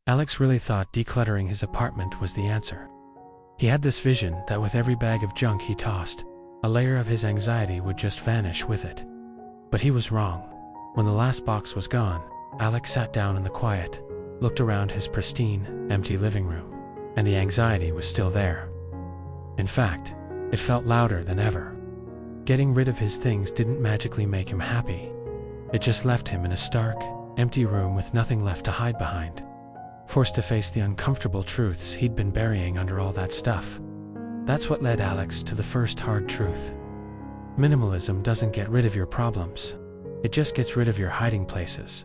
Alex really thought decluttering his apartment was the answer. He had this vision that with every bag of junk he tossed, a layer of his anxiety would just vanish with it. But he was wrong. When the last box was gone, Alex sat down in the quiet, looked around his pristine, empty living room, and the anxiety was still there. In fact, it felt louder than ever. Getting rid of his things didn't magically make him happy. It just left him in a stark, empty room with nothing left to hide behind, forced to face the uncomfortable truths he'd been burying under all that stuff. That's what led Alex to the first hard truth. Minimalism doesn't get rid of your problems. It just gets rid of your hiding places.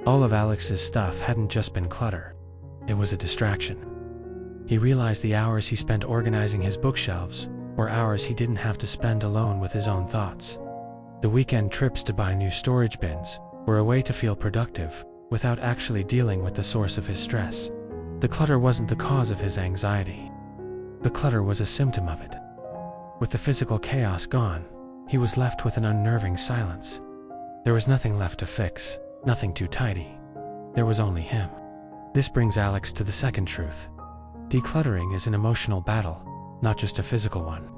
All of Alex's stuff hadn't just been clutter. It was a distraction. He realized the hours he spent organizing his bookshelves were hours he didn't have to spend alone with his own thoughts. The weekend trips to buy new storage bins were a way to feel productive without actually dealing with the source of his stress. The clutter wasn't the cause of his anxiety. The clutter was a symptom of it. With the physical chaos gone, he was left with an unnerving silence. There was nothing left to fix, nothing too tidy. There was only him. This brings Alex to the second truth. Decluttering is an emotional battle, not just a physical one.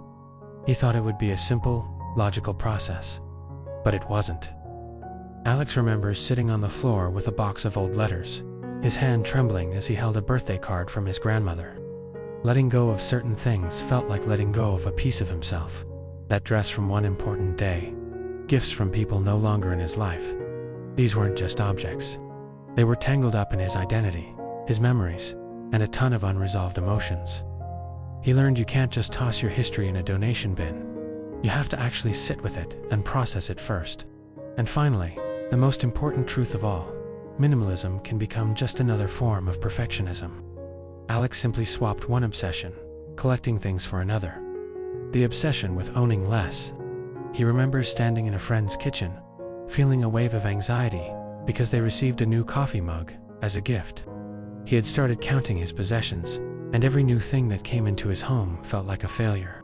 He thought it would be a simple, logical process, but it wasn't. Alex remembers sitting on the floor with a box of old letters, his hand trembling as he held a birthday card from his grandmother. Letting go of certain things felt like letting go of a piece of himself. That dress from one important day, gifts from people no longer in his life. These weren't just objects. They were tangled up in his identity, his memories, and a ton of unresolved emotions. He learned you can't just toss your history in a donation bin. You have to actually sit with it and process it first. And finally, the most important truth of all, minimalism can become just another form of perfectionism. Alex simply swapped one obsession, collecting things, for another. The obsession with owning less. He remembers standing in a friend's kitchen, feeling a wave of anxiety because they received a new coffee mug as a gift. He had started counting his possessions, and every new thing that came into his home felt like a failure.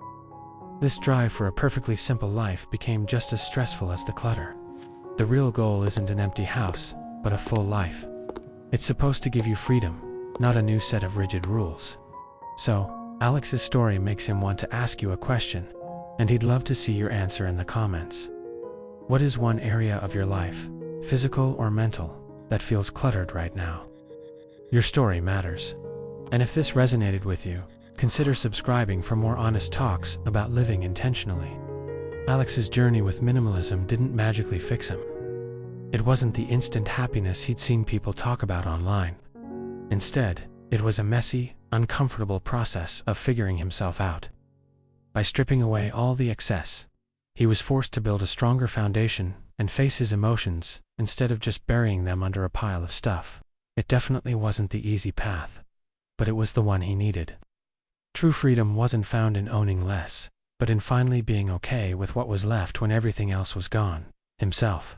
This drive for a perfectly simple life became just as stressful as the clutter. The real goal isn't an empty house, but a full life. It's supposed to give you freedom, not a new set of rigid rules. So, Alex's story makes him want to ask you a question, and he'd love to see your answer in the comments. What is one area of your life, physical or mental, that feels cluttered right now? Your story matters. And if this resonated with you, consider subscribing for more honest talks about living intentionally. Alex's journey with minimalism didn't magically fix him. It wasn't the instant happiness he'd seen people talk about online. Instead, it was a messy, uncomfortable process of figuring himself out. By stripping away all the excess, he was forced to build a stronger foundation and face his emotions instead of just burying them under a pile of stuff. It definitely wasn't the easy path, but it was the one he needed. True freedom wasn't found in owning less, but in finally being okay with what was left when everything else was gone, himself.